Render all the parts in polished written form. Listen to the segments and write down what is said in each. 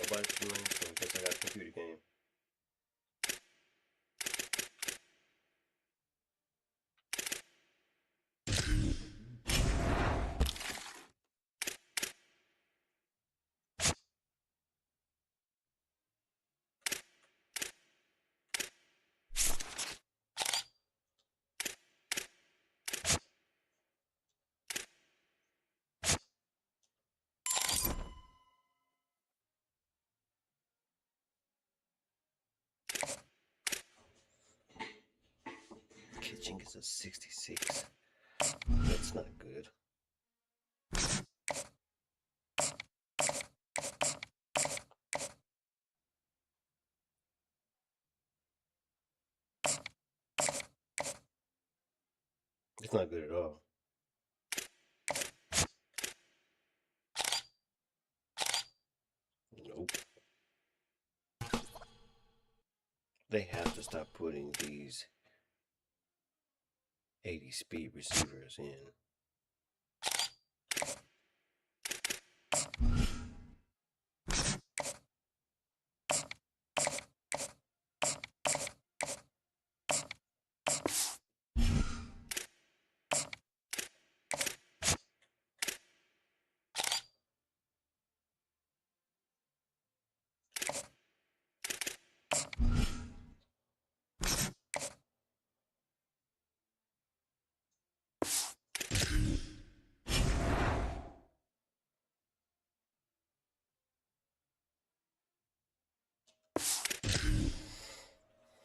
Nobody's doing, so I guess I got a computer game. Pitching is a 66. That's not good. It's not good at all. Nope. They have to stop putting these 80 speed receivers in.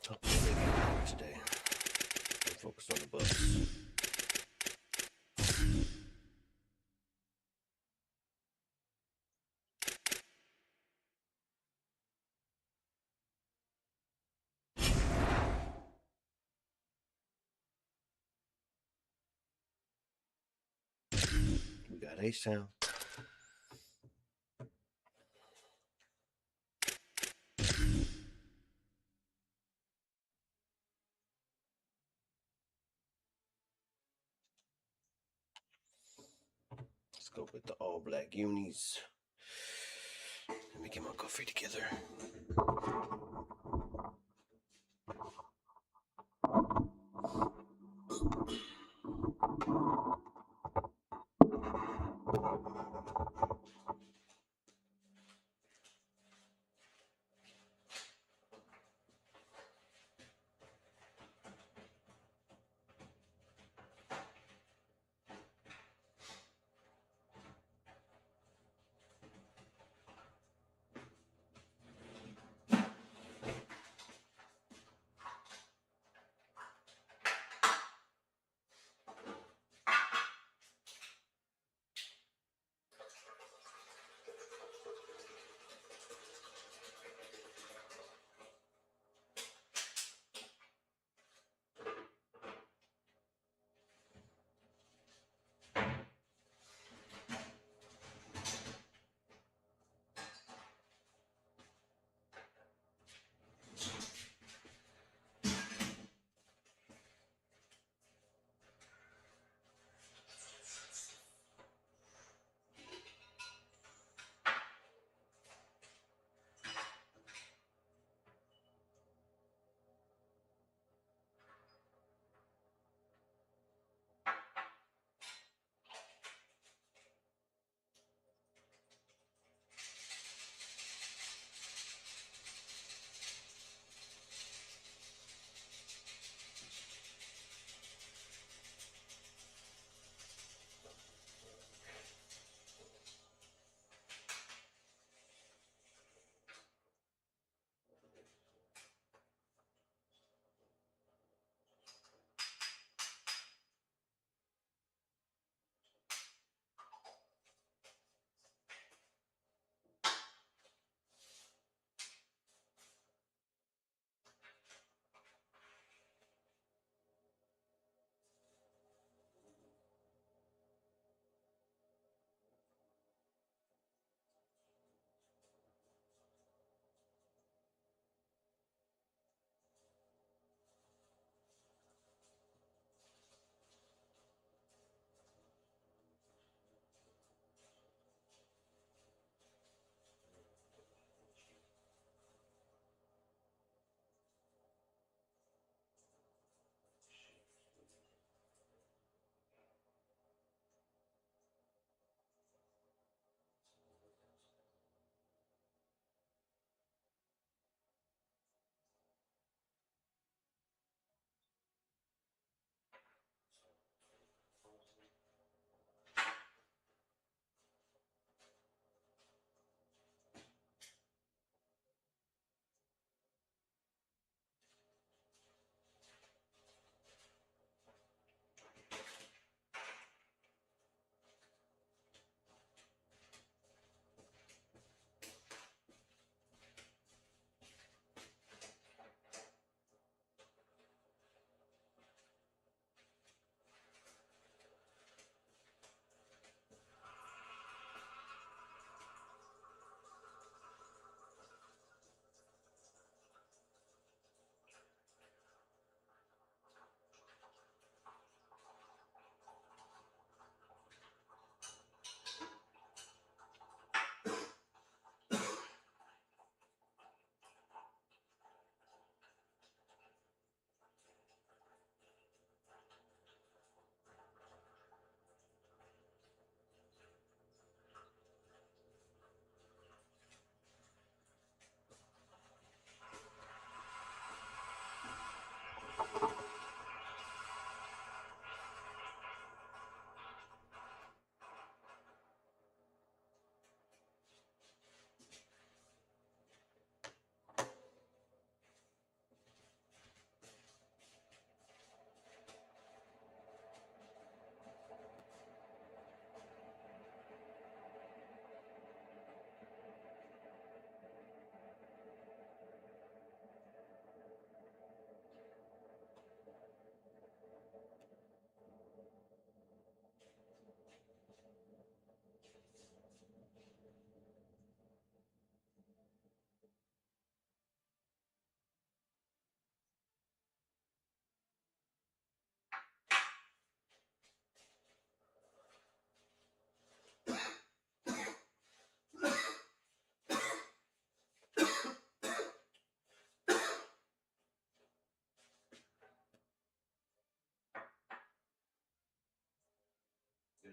Hopefully they get better today. I'm focused on the Bucks. We got H-Town. Let's go with the all black unis. Let me get my coffee together.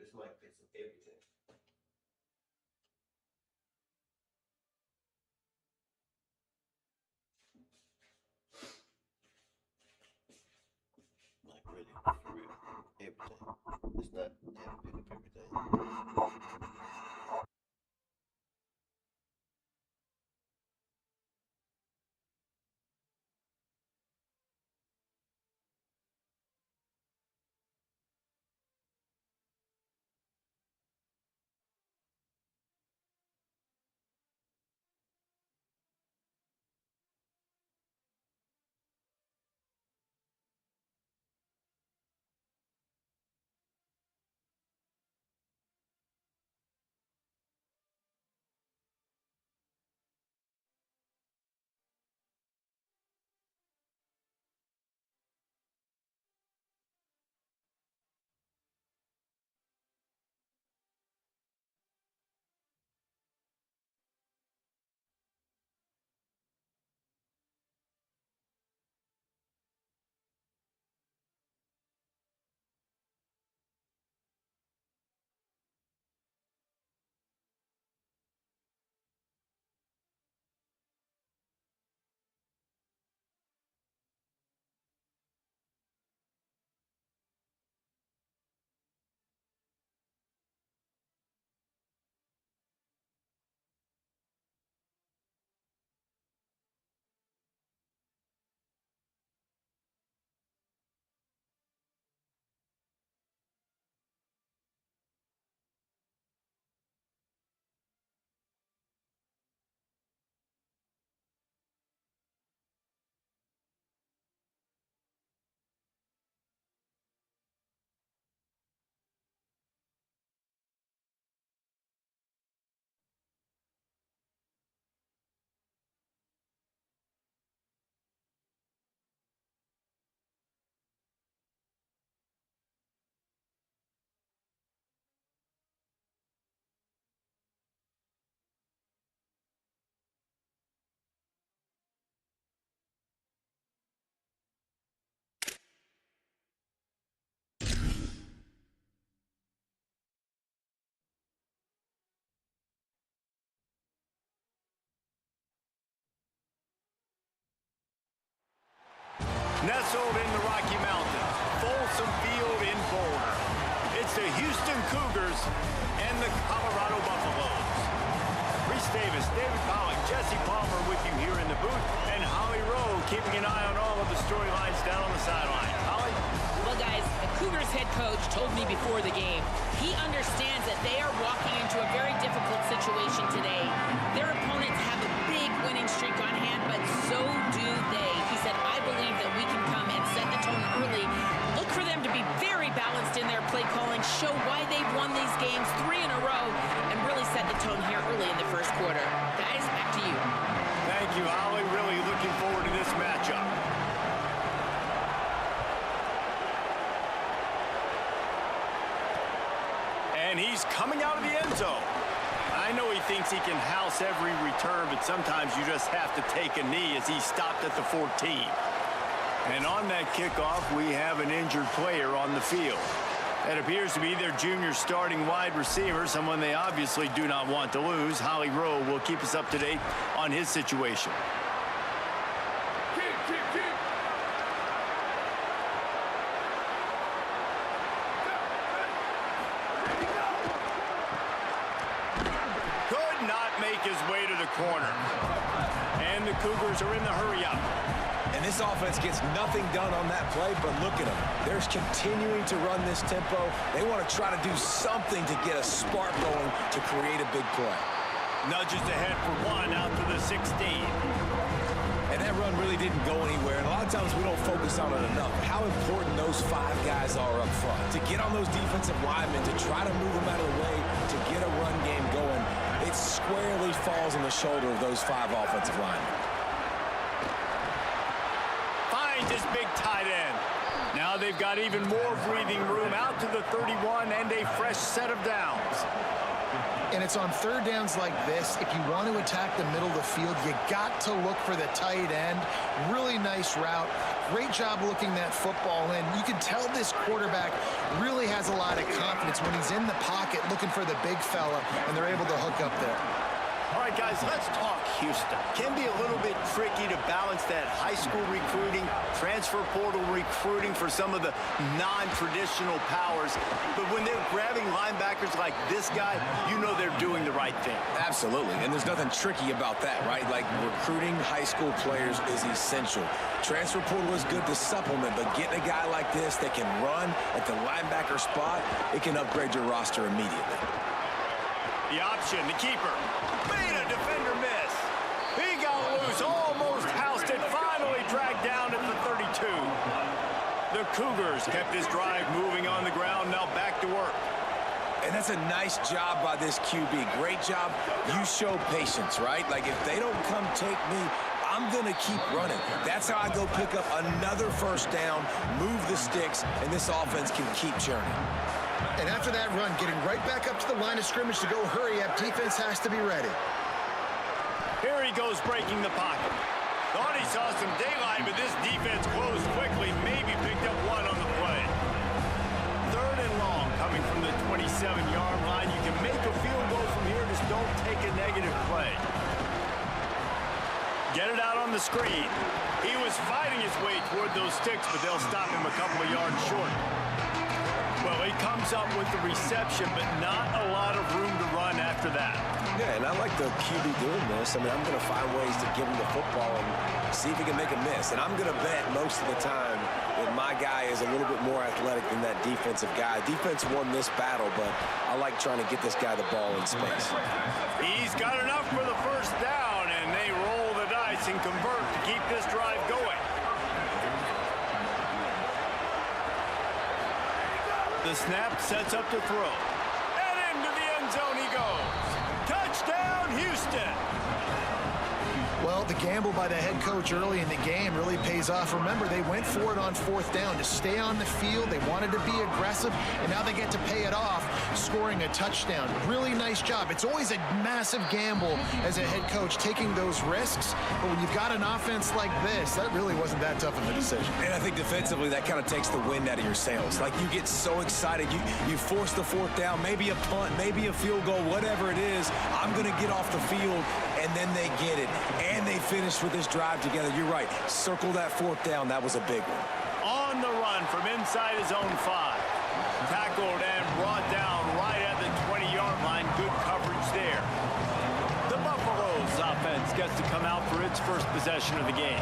this mic fits everything. Like really, for real, everything. It's not have to pick up everything. Nestled in the Rocky Mountains, Folsom Field in Boulder. It's the Houston Cougars and the Colorado Buffaloes. Reese Davis, David Pollock, Jesse Palmer with you here in the booth, and Holly Rowe keeping an eye on all of the storylines down on the sideline. Holly? Well, guys, the Cougars head coach told me before the game, he understands that they are walking into a very difficult situation today. Their opponents have a big winning streak on hand, but so do they. He said, I believe that we can come and set the tone early. Look for them to be very balanced in their play calling, show why they've won these games 3 in a row, and really set the tone here early in the first quarter. Guys, back to you. Thank you, Holly. Really looking forward to this matchup. And he's coming out of the end zone. I know he thinks he can house every return, but sometimes you just have to take a knee as he stopped at the 14. And on that kickoff, we have an injured player on the field. That appears to be their junior starting wide receiver, someone they obviously do not want to lose. Holly Rowe will keep us up to date on his situation. Could not make his way to the corner. And the Cougars are in the hurry-up. And this offense gets nothing done on that play, but look at them. They're continuing to run this tempo. They want to try to do something to get a spark going to create a big play. Nudges ahead for one out to the 16. And that run really didn't go anywhere. And a lot of times we don't focus on it enough. How important those 5 guys are up front. To get on those defensive linemen, to try to move them out of the way, to get a run game going, it squarely falls on the shoulder of those 5 offensive linemen. His big tight end. Now they've got even more breathing room out to the 31 and a fresh set of downs. And it's on third downs like this, if you want to attack the middle of the field, you got to look for the tight end. Really nice route. great job looking that football in. You can tell this quarterback really has a lot of confidence when he's in the pocket looking for the big fella, and they're able to hook up there. All right, guys, let's talk Houston. Can be a little bit tricky to balance that high school recruiting, transfer portal recruiting for some of the non-traditional powers. But when they're grabbing linebackers like this guy, you know they're doing the right thing. Absolutely, and there's nothing tricky about that, right? Like, recruiting high school players is essential. Transfer portal is good to supplement, but getting a guy like this that can run at the linebacker spot, it can upgrade your roster immediately. The option, the keeper. Made a defender miss. He got loose, almost housed it, finally dragged down at the 32. The Cougars kept this drive moving on the ground, now back to work. And that's a nice job by this QB. Great job. You show patience, right? Like, if they don't come take me, I'm going to keep running. That's how I go pick up another first down, move the sticks, and this offense can keep churning. And after that run, getting right back up to the line of scrimmage to go hurry up, defense has to be ready. Here he goes breaking the pocket. Thought he saw some daylight, but this defense closed quickly, maybe picked up one on the play. 3rd and long coming from the 27-yard line. You can make a field goal from here, just don't take a negative play. Get it out on the screen. He was fighting his way toward those sticks, but they'll stop him a couple of yards short. Well, he comes up with the reception, but not a lot of room to run after that. Yeah, and I like the QB doing this. I mean, I'm going to find ways to give him the football and see if he can make a miss. And I'm going to bet most of the time that my guy is a little bit more athletic than that defensive guy. Defense won this battle, but I like trying to get this guy the ball in space. He's got enough for the first down, and they roll the dice and convert to keep this drive going. The snap sets up to throw. And into the end zone he goes. Touchdown, Houston. Well, the gamble by the head coach early in the game really pays off. Remember, they went for it on 4th down to stay on the field. They wanted to be aggressive, and now they get to pay it off, scoring a touchdown. Really nice job. It's always a massive gamble as a head coach taking those risks, but when you've got an offense like this, that really wasn't that tough of a decision. And I think defensively, that kind of takes the wind out of your sails. Like, you get so excited. You force the 4th down, maybe a punt, maybe a field goal, whatever it is. I'm going to get off the field, and then they get it. And they finished with this drive together. You're right. Circle that 4th down. That was a big one. On the run from inside his own 5. Tackled and brought down right at the 20-yard line. Good coverage there. The Buffaloes offense gets to come out for its first possession of the game.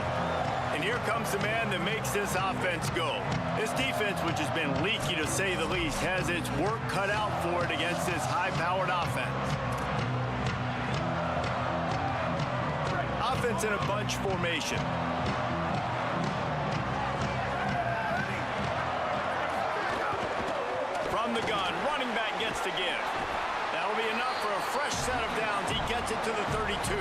And here comes the man that makes this offense go. This defense, which has been leaky to say the least, has its work cut out for it against this high-powered offense. Offense in a bunch formation. From the gun, running back gets to give. That'll be enough for a fresh set of downs. He gets it to the 32.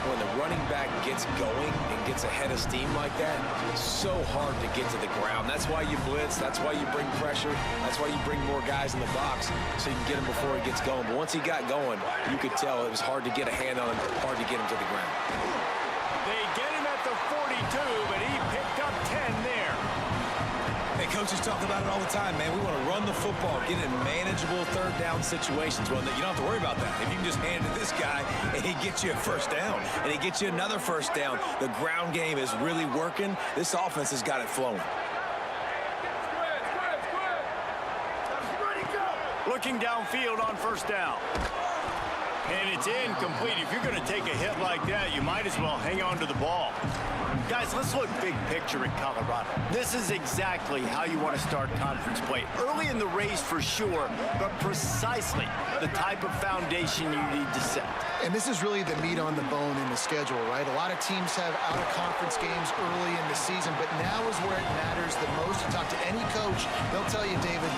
When the running back gets going and gets ahead of steam like that, it's so hard to get to the ground. That's why you blitz. That's why you bring pressure. That's why you bring more guys in the box so you can get him before he gets going. But once he got going, you could tell it was hard to get a hand on him, hard to get him to the ground. They get him at the 42, but he picked up 10 there. Hey, coaches talk about it all the time, man. We want to run the football, get in manageable 3rd down situations. Well, you don't have to worry about that. If you can just hand it to this guy and he gets you a first down and he gets you another first down, the ground game is really working. This offense has got it flowing. Looking downfield on first down. And it's incomplete. If you're going to take a hit like that, you might as well hang on to the ball. Guys, let's look big picture in Colorado. This is exactly how you want to start conference play. Early in the race for sure, but precisely the type of foundation you need to set. And this is really the meat on the bone in the schedule, right? A lot of teams have out-of-conference games early in the season, but now is where it matters the most. You talk to any coach, they'll tell you, David,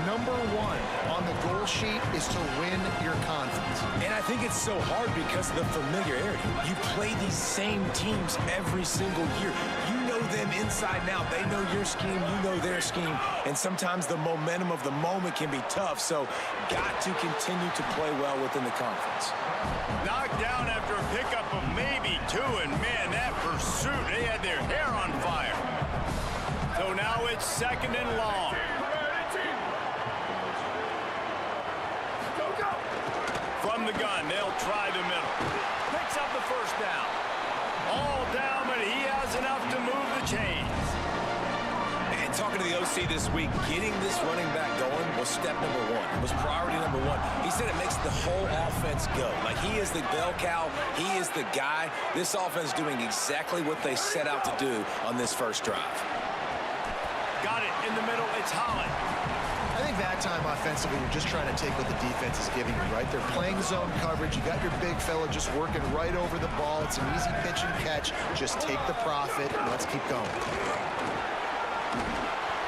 number 1 on the goal sheet is to win your conference. And I think it's so hard because of the familiarity. You play these same teams every single year. You know them inside and out. They know your scheme, you know their scheme, and sometimes the momentum of the moment can be tough, so got to continue to play well within the conference. Knocked down after a pickup of maybe me too, and man, that pursuit, they had their hair on fire. So now it's 2nd and long. From the gun, they'll try the middle. Picks up the first down. All down, but he has enough to move the chains. And talking to the OC this week, getting this running back going was step number one. It was priority number one. He said it makes the whole offense go. Like, he is the bell cow. He is the guy. This offense doing exactly what they set out to do on this first drive. Got it in the middle. It's Holland. I think that time offensively, you're just trying to take what the defense is giving you, right? They're playing zone coverage. You got your big fella just working right over the ball. It's an easy pitch and catch. Just take the profit and let's keep going.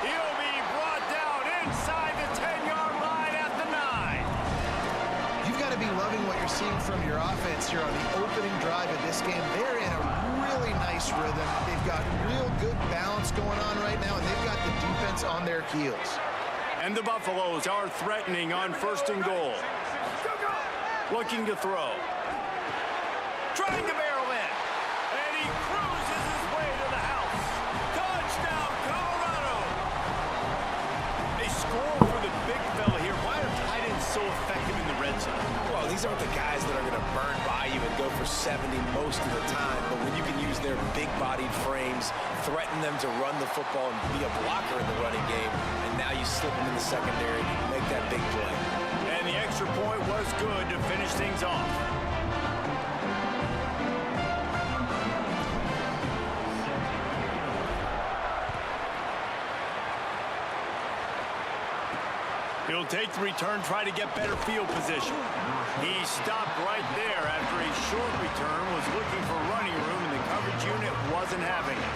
He'll be brought down inside the 10-yard line at the 9. You've got to be loving what you're seeing from your offense here on the opening drive of this game. They're in a really nice rhythm. They've got real good balance going on right now, and they've got the defense on their heels. And the Buffaloes are threatening on 1st and goal. Looking to throw. Trying to barrel in. And he cruises his way to the house. Touchdown, Colorado. They score for the big fella here. Why are tight ends so effective in the red zone? Well, these aren't the guys that are going to burn by you and go for 70 most of the time. But when you can use their big-bodied frames, threaten them to run the football and be a blocker in the running game, and now you slip them in the secondary, make that big play. And the extra point was good to finish things off. He'll take the return, try to get better field position. He stopped right there after a short return, was looking for running room, and the coverage unit wasn't having it.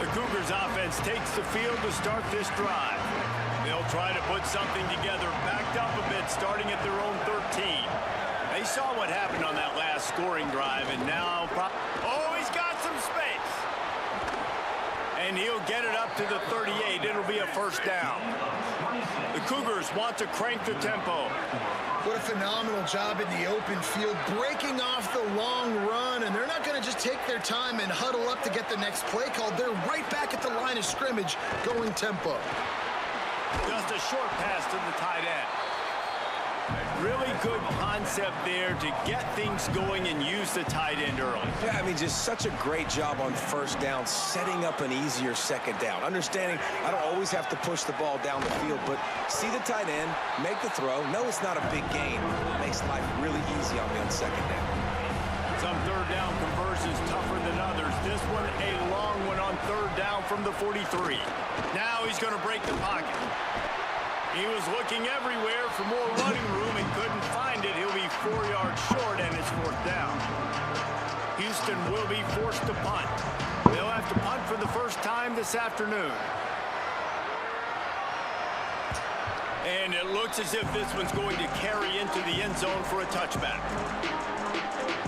The Cougars offense takes the field to start this drive. They'll try to put something together, backed up a bit, starting at their own 13. They saw what happened on that last scoring drive, and now... Oh, he's got some space! And he'll get it up to the 38. It'll be a first down. The Cougars want to crank the tempo. What a phenomenal job in the open field, breaking off the long run, and they're not going to just take their time and huddle up to get the next play called. They're right back at the line of scrimmage, going tempo. Just a short pass to the tight end. Really good concept there to get things going and use the tight end early. Yeah, I mean, just such a great job on first down, setting up an easier second down. Understanding I don't always have to push the ball down the field, but see the tight end, make the throw. No, it's not a big gain. It makes life really easy on me on second down. Some third down conversions tougher than others. This one a long one on third down from the 43. Now he's going to break the pocket. He was looking everywhere for more running room and couldn't find it. He'll be 4 yards short, and it's fourth down. Houston will be forced to punt. They'll have to punt for the first time this afternoon. And it looks as if this one's going to carry into the end zone for a touchback.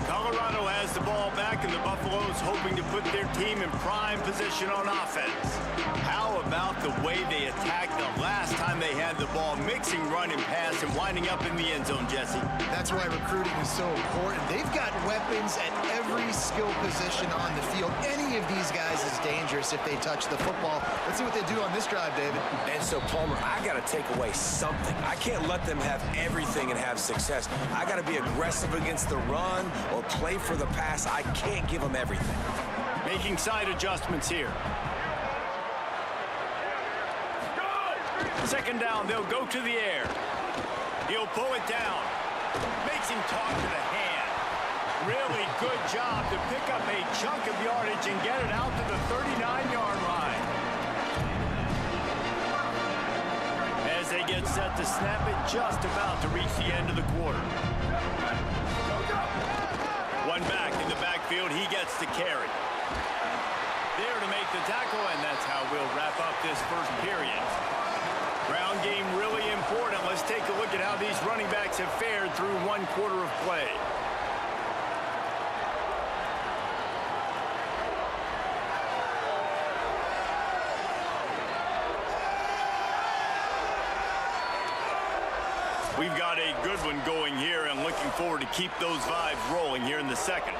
Colorado has the ball back, and the Buffaloes hoping to put their team in prime position on offense. How about the way they attacked the last time they had the ball, mixing run and pass and winding up in the end zone, Jesse? That's why recruiting is so important. They've got weapons at every skill position on the field. Any of these guys is dangerous if they touch the football. Let's see what they do on this drive, David. And so, Palmer, I got to take away something. I can't let them have everything and have success. I got to be aggressive against the run or play for the pass. I can't give them everything. Making side adjustments here. Second down, they'll go to the air. He'll pull it down. Makes him talk to the hand. Really good job to pick up a chunk of yardage and get it out to the 39-yard line. As they get set to snap it, just about to reach the end of the quarter. One back in the backfield, he gets the carry. There to make the tackle, and that's how we'll wrap up this first period. Ground game really important. Let's take a look at how these running backs have fared through one quarter of play. We've got a good one going here and looking forward to keep those vibes rolling here in the second.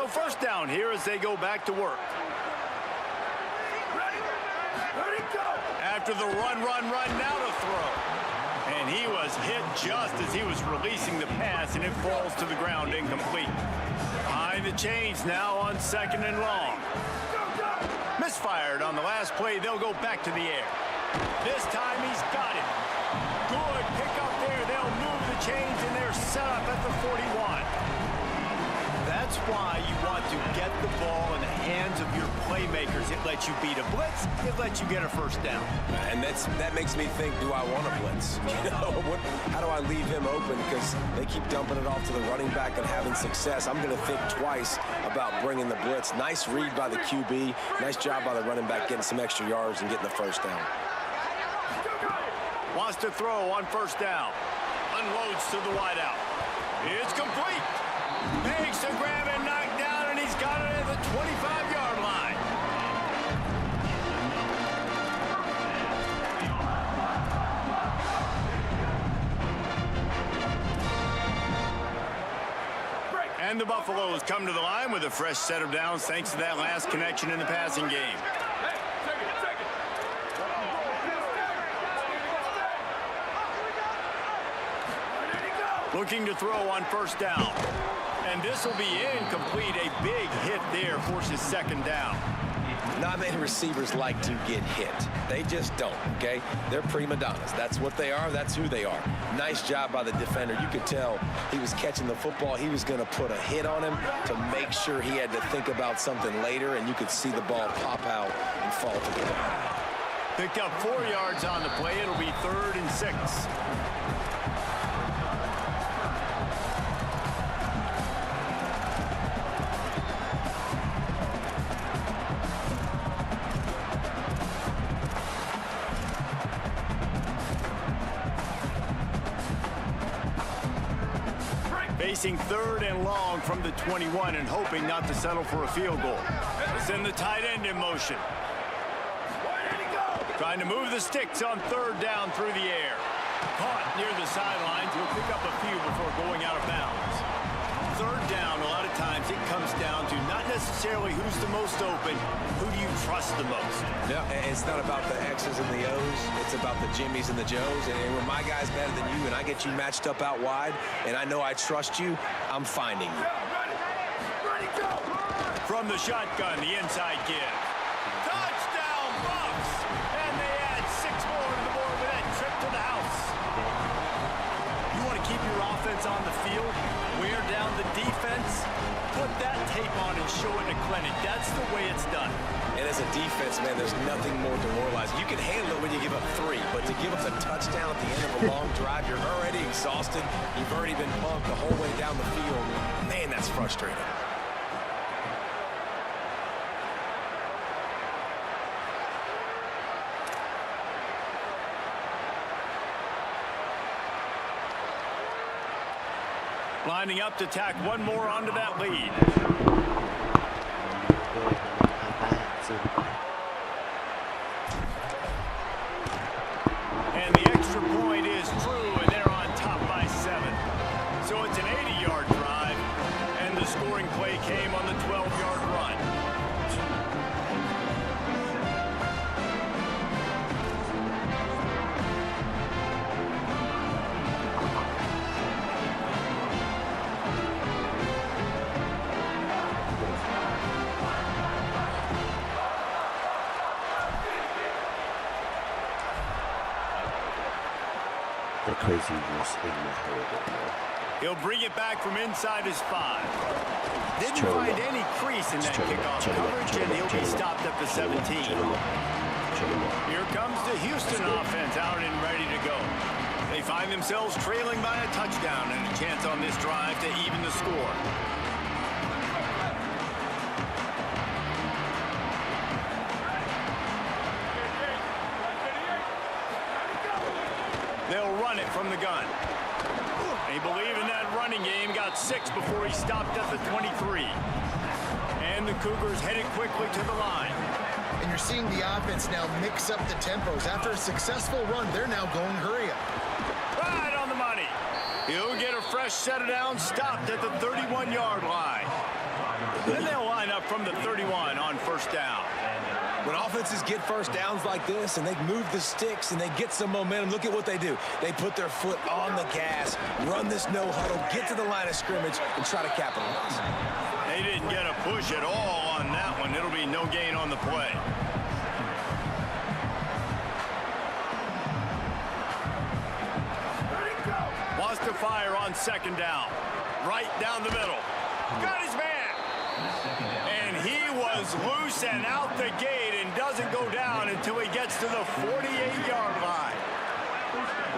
So first down here as they go back to work. After the run, now to throw. And he was hit just as he was releasing the pass, and it falls to the ground incomplete. Behind the chains now on 2nd and long. Misfired on the last play. They'll go back to the air. This time he's got it. Good pick up there. They'll move the chains, and they're set up at the 41. That's why you want to get the ball in the hands of your playmakers. It lets you beat a blitz. It lets you get a first down. And that makes me think, do I want a blitz? You know, how do I leave him open? Because they keep dumping it off to the running back and having success. I'm going to think twice about bringing the blitz. Nice read by the QB. Nice job by the running back getting some extra yards and getting the first down. Wants to throw on first down. Unloads to the wideout. It's complete. Makes a grab and knocked down, and he's got it at the 25-yard line. And the Buffaloes come to the line with a fresh set of downs thanks to that last connection in the passing game. Looking to throw on first down. And this will be incomplete. A big hit there forces 2nd down. Not many receivers like to get hit. They just don't, okay? They're prima donnas. That's what they are. That's who they are. Nice job by the defender. You could tell he was catching the football. He was going to put a hit on him to make sure he had to think about something later, and you could see the ball pop out and fall to the ground. Picked up 4 yards on the play. It'll be 3rd and 6. Facing 3rd and long from the 21 and hoping not to settle for a field goal. Send the tight end in motion. Trying to move the sticks on 3rd down through the air. Caught near the sidelines. He'll pick up a few before going out of bounds. 3rd down, a lot of times it comes down to not necessarily who's the most open, who do you trust the most? Yeah, it's not about the X's and the O's. It's about the Jimmys and the Joes. And when my guy's better than you and I get you matched up out wide and I know I trust you, I'm finding you. From the shotgun, the inside give. Touchdown, Bucks! And they add 6 more to the board with that trip to the house. You want to keep your offense on the field, wear down the defense, put that tape on and show it to clinic. That's the way it's done. And as a defense, man, there's nothing more demoralizing. You can handle it when you give up 3, but to give up a touchdown at the end of a long drive, you're already exhausted. You've already been pumped the whole way down the field. Man, that's frustrating. Lining up to tack one more onto that lead. And the extra point is true, and they're on top by 7. So it's an 80-yard drive, and the scoring play came on the 12-yard run. He'll bring it back from inside his 5. Didn't find any crease in that kickoff coverage, and he'll be stopped at the 17. Here comes the Houston offense out and ready to go. They find themselves trailing by a touchdown and a chance on this drive to even the score. They'll run it from the gun. They believe in that running game. Got 6 before he stopped at the 23. And the Cougars headed quickly to the line. And you're seeing the offense now mix up the tempos. After a successful run, they're now going hurry up. Right on the money. He'll get a fresh set of downs, stopped at the 31-yard line. Then they'll line up from the 31 on first down. When offenses get first downs like this and they move the sticks and they get some momentum, look at what they do. They put their foot on the gas, run this no huddle, get to the line of scrimmage, and try to capitalize. They didn't get a push at all on that one. It'll be no gain on the play. Wants to fire on second down. Right down the middle. Got his man. And he was loose and out the gate and doesn't go down until he gets to the 48-yard line.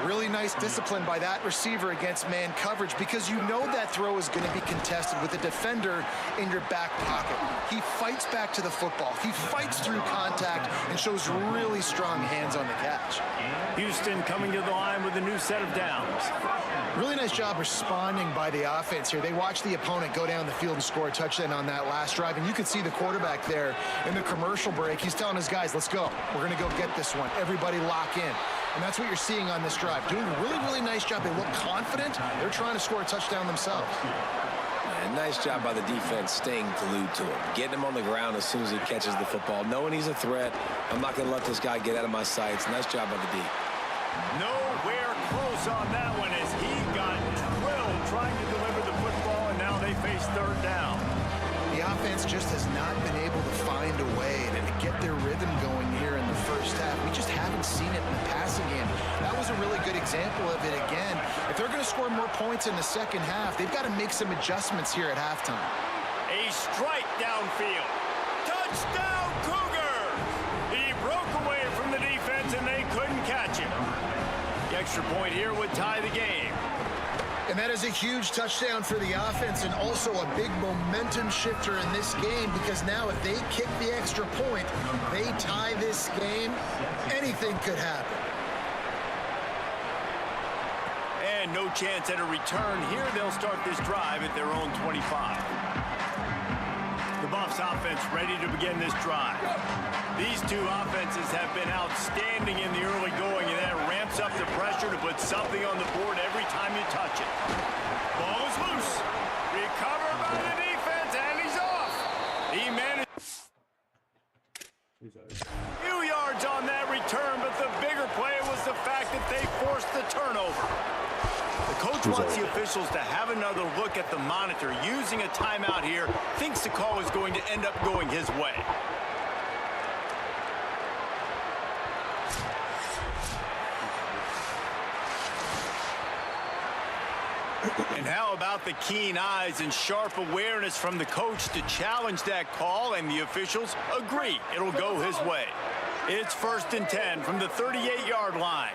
Really nice discipline by that receiver against man coverage, because you know that throw is going to be contested with a defender in your back pocket. He fights back to the football. He fights through contact and shows really strong hands on the catch. Houston coming to the line with a new set of downs. Really nice job responding by the offense here. They watched the opponent go down the field and score a touchdown on that last drive, and you could see the quarterback there in the commercial break. He's telling his guys, let's go. We're going to go get this one. Everybody lock in. And that's what you're seeing on this drive. Doing a really, really nice job. They look confident. They're trying to score a touchdown themselves. And nice job by the defense staying glued to him. Getting him on the ground as soon as he catches the football. Knowing he's a threat. I'm not going to let this guy get out of my sights. Nice job by the D. Nowhere close on that one as he got drilled trying to deliver the football, and now they face third down. The offense just has not been able to find a way to get their rhythm going here in the first half. We just haven't seen it in the passing game. That was a really good example of it again. If they're going to score more points in the second half, they've got to make some adjustments here at halftime. A strike downfield. Touchdown, Cougars! He broke away from the defense, and they couldn't catch him. The extra point here would tie the game. And that is a huge touchdown for the offense, and also a big momentum shifter in this game, because now if they kick the extra point, they tie this game, anything could happen. And no chance at a return here. They'll start this drive at their own 25. The Buffs offense ready to begin this drive. These two offenses have been outstanding in the early going, and that ramps up the pressure to put something on the board every time you touch it. Ball is loose. Recovered by the defense, and he's off. He managed a few yards on that return, but the bigger play was the fact that they forced the turnover. The coach wants the officials to have another look at the monitor. Using a timeout here, thinks the call is going to end up going his way. And how about the keen eyes and sharp awareness from the coach to challenge that call, and the officials agree it'll go his way. It's 1st and 10 from the 38-yard line.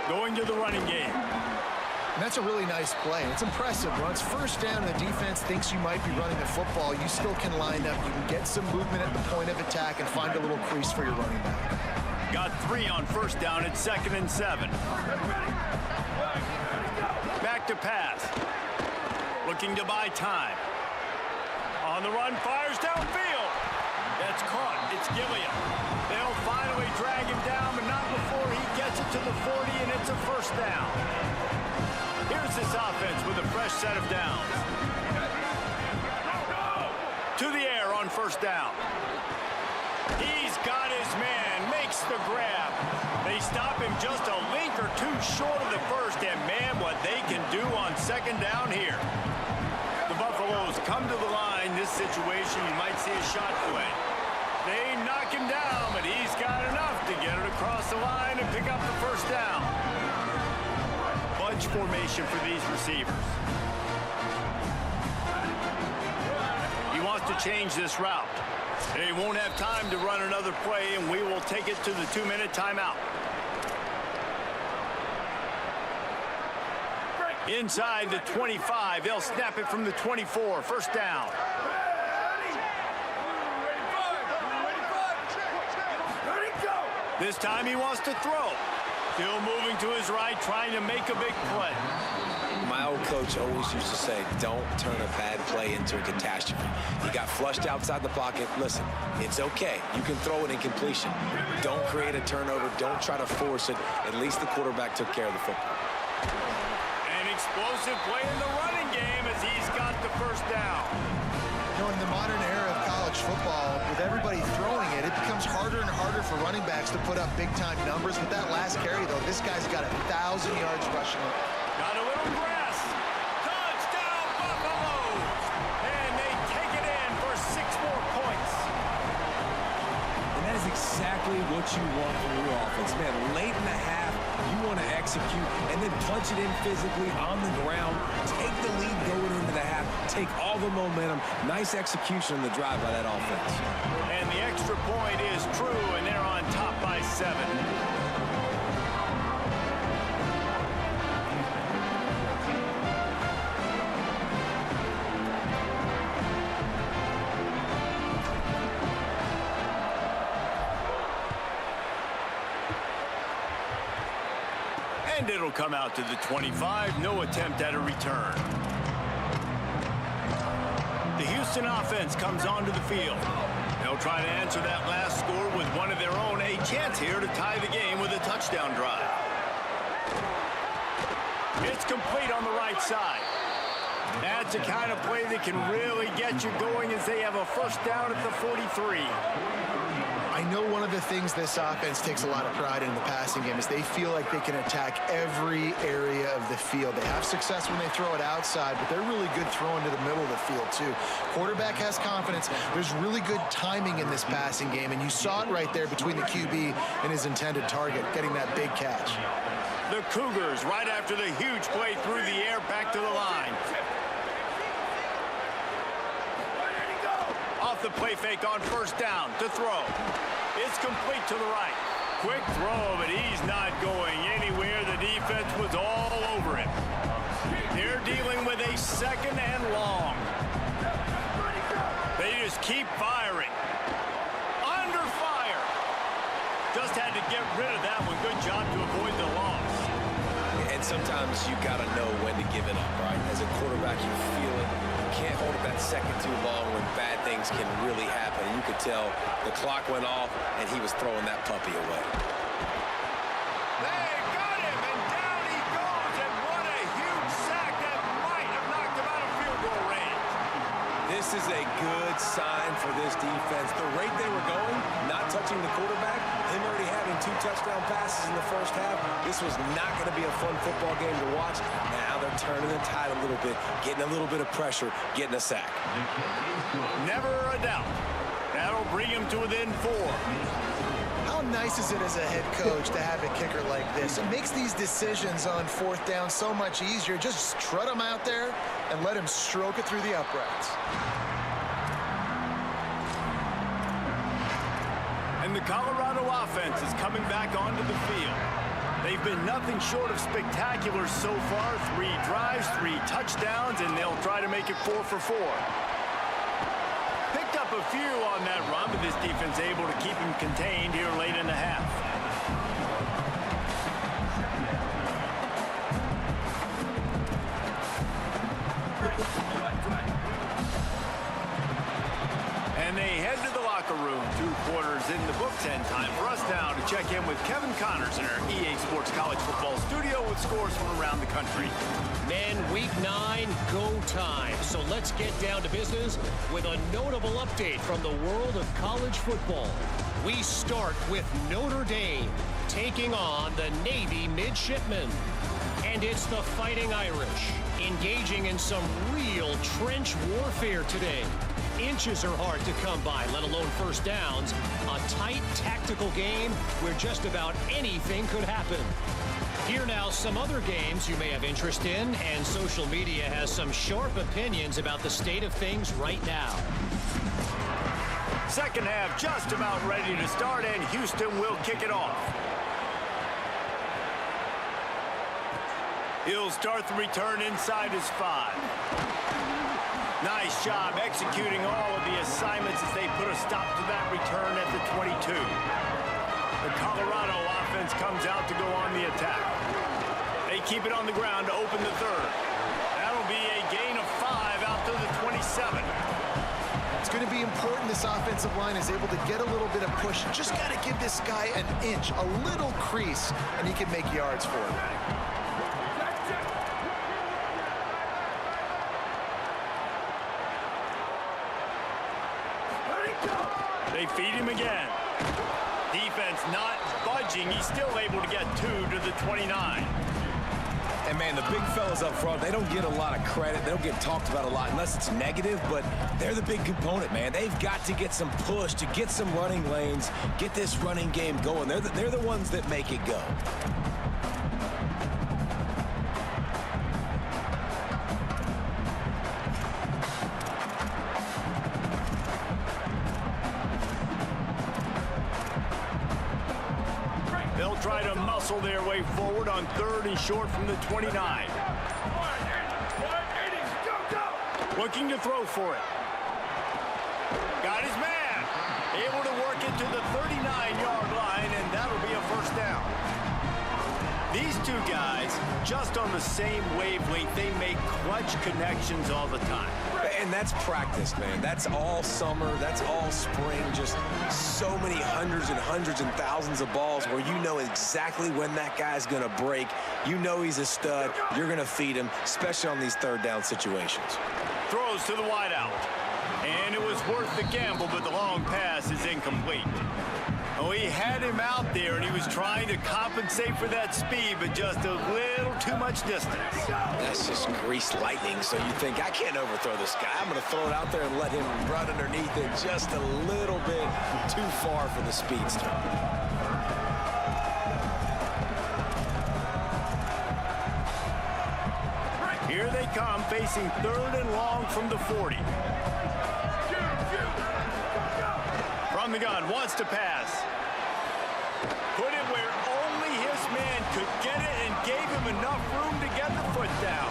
Going to the running game. And that's a really nice play. It's impressive. Once first down and the defense thinks you might be running the football, you still can line up. You can get some movement at the point of attack and find a little crease for your running back. Got 3 on first down at 2nd and 7. Back to pass. Looking to buy time. On the run, fires downfield. That's caught. It's Gilliam. They'll finally drag him down, but not before he gets it to the 40, and it's a first down. Here's this offense with a fresh set of downs. To the air on first down. He's got his man, makes the grab. They stop him just a link or two short of the first, and man, what they can do on second down here. The Buffaloes come to the line. This situation, you might see a shot play. They knock him down, but he's got enough to get it across the line and pick up the first down. Bunch formation for these receivers. He wants to change this route. They won't have time to run another play, and we will take it to the 2-minute timeout. Inside the 25, they'll snap it from the 24, first down. This time he wants to throw. Still moving to his right, trying to make a big play. My old coach always used to say, don't turn a bad play into a catastrophe. You got flushed outside the pocket. Listen, it's okay. You can throw it in completion. Don't create a turnover. Don't try to force it. At least the quarterback took care of the football. An explosive play in the running game as He's got the first down. You know, in the modern era of college football, with everybody throwing it, it becomes harder and harder for running backs to put up big-time numbers. With that last carry, though, this guy's got 1,000 yards rushing it. Got a little grass. Touchdown, Buffaloes! And they take it in for 6 more points. And that is exactly what you want from your offense, man. Late in the half, you want to execute and then punch it in physically on the ground. Take the lead going into the half. Take all the momentum. Nice execution on the drive by that offense. And the extra point is true, and they're on top by 7. And it'll come out to the 25. No attempt at a return. The Houston offense comes onto the field. They'll try to answer that last score with one of their own. A chance here to tie the game with a touchdown drive. It's complete on the right side. That's the kind of play that can really get you going as they have a first down at the 43. I know one of the things this offense takes a lot of pride in the passing game is they feel like they can attack every area of the field. They have success when they throw it outside, but they're really good throwing to the middle of the field too. Quarterback has confidence. There's really good timing in this passing game, and you saw it right there between the QB and his intended target, getting that big catch. The Cougars, right after the huge play through the air, back to the line. Off the play fake on first down to throw. It's complete to the right. Quick throw, but he's not going anywhere. The defense was all over him. They're dealing with a second and long. They just keep firing. Under fire. Just had to get rid of that one. Good job to avoid the loss. And sometimes you got to know when to give it up, right? As a quarterback, you feel it. You can't hold it that second too long when bad things can really happen. And you could tell the clock went off, and he was throwing that puppy away. They got him, and down he goes, and what a huge sack that might have knocked him out of field goal range. This is a good sign for this defense. The rate they were going, not touching the quarterback, him already having 2 touchdown passes in the first half, this was not going to be a fun football game to watch. Now they're turning the tide a little bit, getting a little bit of pressure, getting a sack. Never a doubt. That'll bring him to within 4. How nice is it as a head coach to have a kicker like this? It makes these decisions on fourth down so much easier. Just strut him out there and let him stroke it through the uprights. And the Colorado offense is coming back onto the field. They've been nothing short of spectacular so far. 3 drives, 3 touchdowns, and they'll try to make it 4 for 4. Picked up a few on that run, but this defense able to keep him contained here late in the half. And they head to the locker room. 2 quarters in the books, and time for us now to check in with Kevin Connors in our EA Sports College Football studio with scores from around the country. Men, week 9, go time. So let's get down to business with a notable update from the world of college football. We start with Notre Dame taking on the Navy midshipmen. And it's the Fighting Irish engaging in some real trench warfare today. Inches are hard to come by, let alone first downs. A tight tactical game where just about anything could happen. Here now some other games you may have interest in, and social media has some sharp opinions about the state of things right now. Second half just about ready to start, and Houston will kick it off. He'll start the return inside his 5. Nice job executing all of the assignments as they put a stop to that return at the 22. The Colorado offense comes out to go on the attack. They keep it on the ground to open the 3rd. That'll be a gain of 5 out to the 27. It's going to be important this offensive line is able to get a little bit of push. Just got to give this guy an inch, a little crease, and he can make yards for him. They feed him again. Defense not budging. He's still able to get 2 to the 29. And, man, the big fellas up front, they don't get a lot of credit. They don't get talked about a lot unless it's negative, but they're the big component, man. They've got to get some push, to get some running lanes, get this running game going. They're the ones that make it go. They'll try to muscle their way forward on 3rd and short from the 29. Looking to throw for it. Got his man. Able to work it to the 39-yard line, and that'll be a first down. These two guys, just on the same wavelength, they make clutch connections all the time. And that's practice, man. That's all summer. That's all spring. Just so many hundreds and thousands of balls where you know exactly when that guy's going to break. You know he's a stud. You're going to feed him, especially on these 3rd down situations. Throws to the wideout. And it was worth the gamble, but the long pass is incomplete. Oh, he had him out there, and he was trying to compensate for that speed, but just a little too much distance. That's just greased lightning, so you think, I can't overthrow this guy. I'm going to throw it out there and let him run underneath it just a little bit too far for the speedster. Here they come, facing 3rd and long from the 40. From the gun, wants to pass. Put it where only his man could get it and gave him enough room to get the foot down.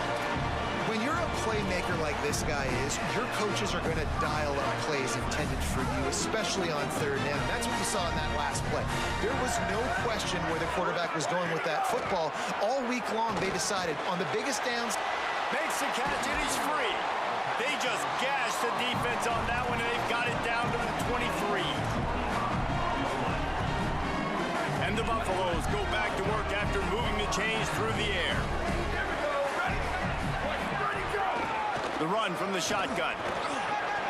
When you're a playmaker like this guy is, your coaches are going to dial up plays intended for you, especially on 3rd down. That's what you saw in that last play. There was no question where the quarterback was going with that football. All week long, they decided on the biggest downs. Makes the catch, and he's free. They just gashed the defense on that one, and they've got it down to the 23. And the Buffaloes go back to work after moving the chains through the air. The run from the shotgun.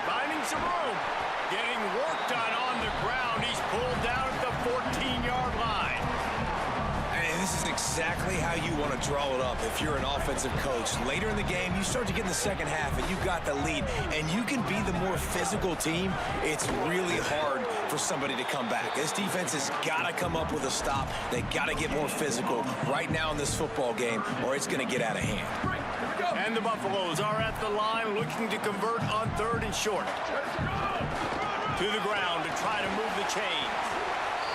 Finding some room. Getting work done on the ground. He's pulled down at the 14-yard line. And this is exactly how you want to draw it up if you're an offensive coach. Later in the game, you start to get in the second half, and you've got the lead, and you can be the more physical team. It's really hard for somebody to come back. This defense has got to come up with a stop. They got to get more physical right now in this football game, or it's going to get out of hand. And the Buffaloes are at the line looking to convert on 3rd and short. To the ground to try to move the chains.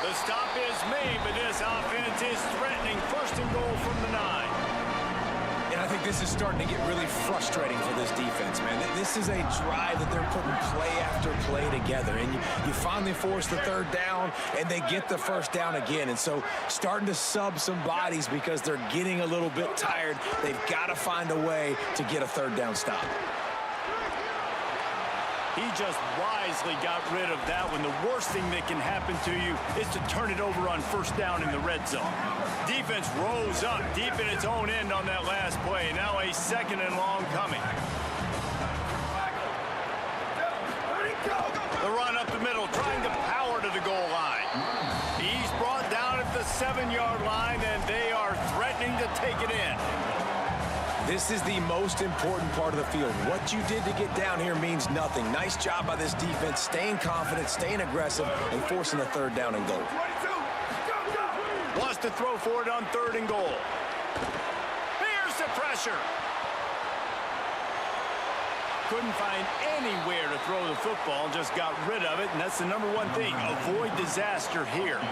The stop is made, but this offense is threatening 1st and goal from the 9. And I think this is starting to get really frustrating for this defense, man. This is a drive that they're putting play after play together. And you finally force the 3rd down, and they get the 1st down again. And so starting to sub some bodies because they're getting a little bit tired. They've got to find a way to get a 3rd down stop. He just wisely got rid of that one. The worst thing that can happen to you is to turn it over on 1st down in the red zone. Defense rose up deep in its own end on that last play. Now a 2nd and long coming. The run up the middle, trying to power to the goal line. He's brought down at the 7-yard line, and they are threatening to take it in. This is the most important part of the field. What you did to get down here means nothing. Nice job by this defense, staying confident, staying aggressive, and forcing the 3rd down and goal. Wants to throw for it on 3rd and goal. Here's the pressure. Couldn't find anywhere to throw the football, just got rid of it, and that's the number one thing. Avoid disaster here.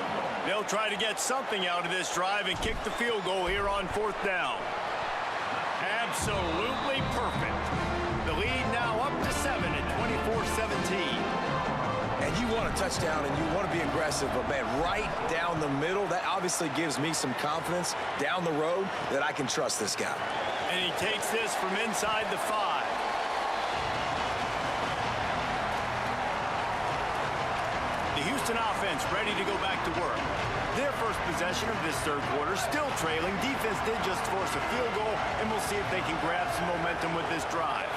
They'll try to get something out of this drive and kick the field goal here on 4th down. Absolutely perfect. The lead now up to 7 at 24-17. And you want a touchdown and you want to be aggressive, but man, right down the middle, that obviously gives me some confidence down the road that I can trust this guy. And he takes this from inside the 5. The Houston offense ready to go back to work. Their first possession of this 3rd quarter, still trailing. Defense did just force a field goal, and we'll see if they can grab some momentum with this drive.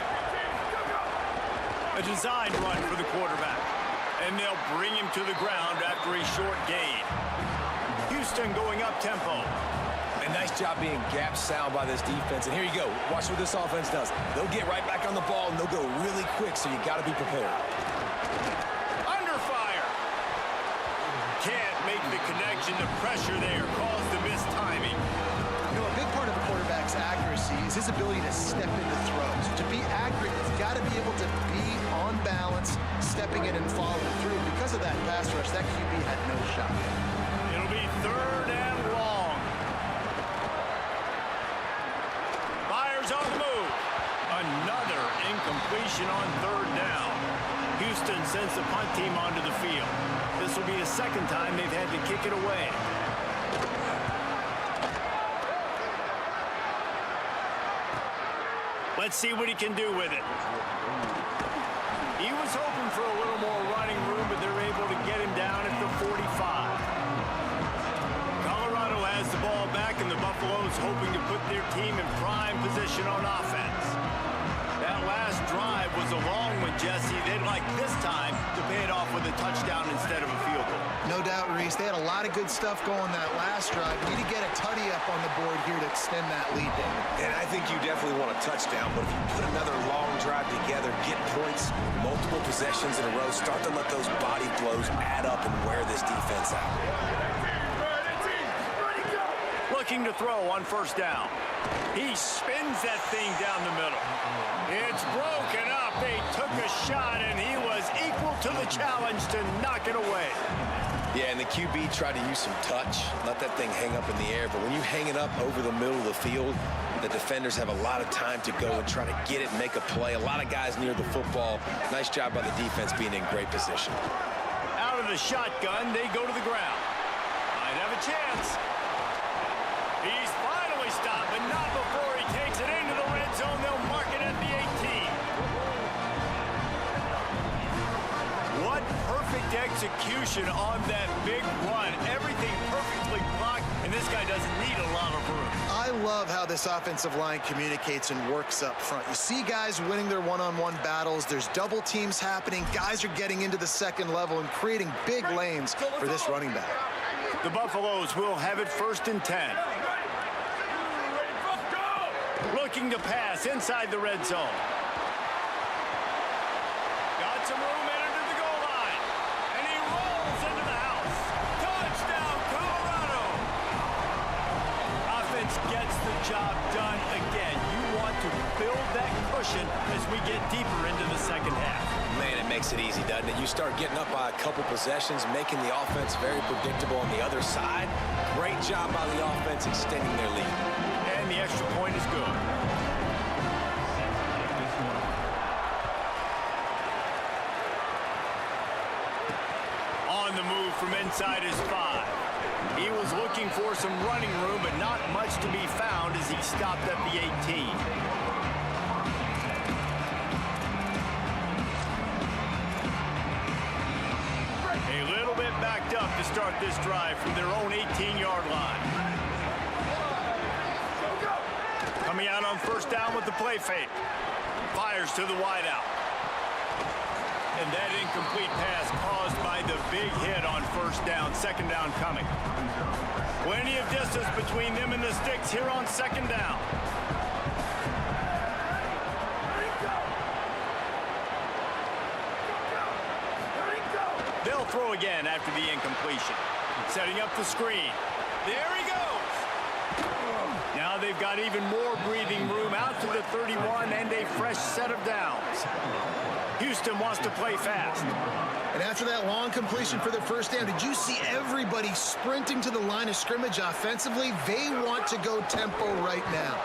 A designed run for the quarterback. And they'll bring him to the ground after a short gain. Houston going up tempo. And nice job being gap sound by this defense. And here you go. Watch what this offense does. They'll get right back on the ball, and they'll go really quick, so you got to be prepared. Under fire. Can't make the connection. The pressure there caused the missed timing. You know, a big part of a quarterback's accuracy is his ability to step into throws. To be accurate, he's got to be able to be on balance, stepping in and following through. Because of that pass rush, that QB had no shot. It'll be 3rd and long. Fires on the move. Another incompletion on 3rd down. Houston sends the punt team onto the field. This will be the 2nd time they've had to kick it away. Let's see what he can do with it. He was hoping for a little more running room, but they're able to get him down at the 45. Colorado has the ball back, and the Buffaloes hoping to put their team in prime position on offense. That last drive was a long one, Jesse. They'd like this time to pay it off with a touchdown instead of a field goal. No doubt, Reese. They had a lot of good stuff going that last drive. Need to get a tutty up on the board here to extend that lead, David. And I think you definitely want a touchdown, but if you put another long drive together, get points, multiple possessions in a row, start to let those body blows add up and wear this defense out. Looking to throw on 1st down. He spins that thing down the middle. It's broken up. They took a shot, and he was equal to the challenge to knock it away. Yeah, and the QB tried to use some touch, let that thing hang up in the air. But when you hang it up over the middle of the field, the defenders have a lot of time to go and try to get it and make a play. A lot of guys near the football. Nice job by the defense being in great position. Out of the shotgun, they go to the ground. Might have a chance. He's finally stopped, but not before he takes it into the red zone. They'll mark it at the 18. What perfect execution on that big run. Everything perfectly blocked, and this guy doesn't need a lot of room. I love how this offensive line communicates and works up front. You see guys winning their one-on-one battles. There's double teams happening. Guys are getting into the 2nd level and creating big lanes for this running back. The Buffaloes will have it 1st and 10. Looking to pass inside the red zone. Got some room into the goal line. And he rolls into the house. Touchdown, Colorado. Offense gets the job done again. You want to build that cushion as we get deeper into the 2nd half. Man, it makes it easy, doesn't it? You start getting up by a couple possessions, making the offense very predictable on the other side. Great job by the offense extending their lead. And the extra point is good. On the move from inside his 5. He was looking for some running room, but not much to be found as he stopped at the 18. A little bit backed up to start this drive from their own 18-yard line. Coming out on 1st down with the play fake. Fires to the wideout. And that incomplete pass caused by the big hit on 1st down. 2nd down coming. Plenty of distance between them and the sticks here on 2nd down. They'll throw again after the incompletion. Setting up the screen. There he goes. Now they've got even more breathing room out to the 31 and a fresh set of downs. Houston wants to play fast. And after that long completion for the 1st down, did you see everybody sprinting to the line of scrimmage offensively? They want to go tempo right now.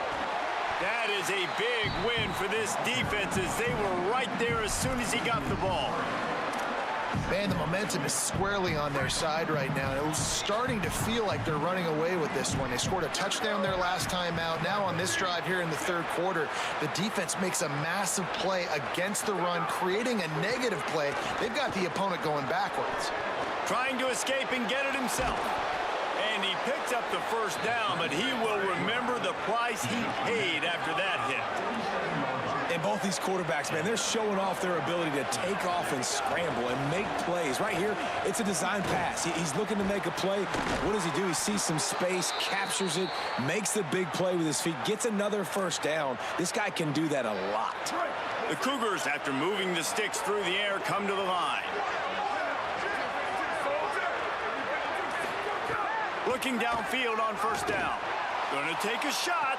That is a big win for this defense as they were right there as soon as he got the ball. Man, the momentum is squarely on their side right now. It was starting to feel like they're running away with this one. They scored a touchdown their last time out. Now on this drive here in the 3rd quarter, the defense makes a massive play against the run, creating a negative play. They've got the opponent going backwards. Trying to escape and get it himself. And he picks up the 1st down, but he will remember the price he paid after that hit. And both these quarterbacks, man, they're showing off their ability to take off and scramble and make plays. Right here, it's a design pass. He's looking to make a play. What does he do? He sees some space, captures it, makes the big play with his feet, gets another first down. This guy can do that a lot. The Cougars, after moving the sticks through the air, come to the line. Looking downfield on first down. Gonna take a shot.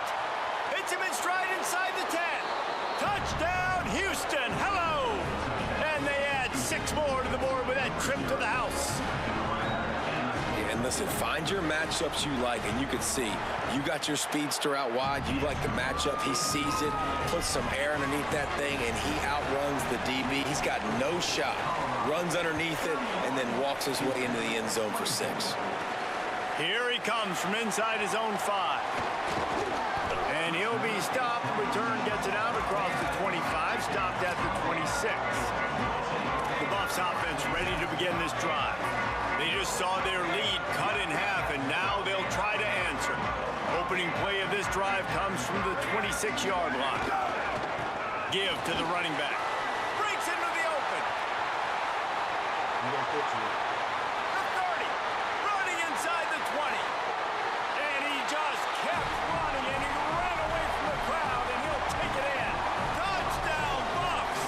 Hits him in stride inside the 10. Touchdown, Houston. Hello. And they add 6 more to the board with that trip to the house. Yeah, and listen, find your matchups you like, and you can see you got your speedster out wide. You like the matchup. He sees it, puts some air underneath that thing, and he outruns the DB. He's got no shot. Runs underneath it, and then walks his way into the end zone for 6. Here he comes from inside his own 5. And he'll be stopped. Return gets it out across the 25, stopped at the 26. The Buffs offense ready to begin this drive. They just saw their lead cut in half, and now they'll try to answer. Opening play of this drive comes from the 26-yard line. Give to the running back. Breaks into the open. The 30. Running inside the 20. And he just kept running, and he ran away from the crowd, and he'll take it in. Touchdown, Buffs!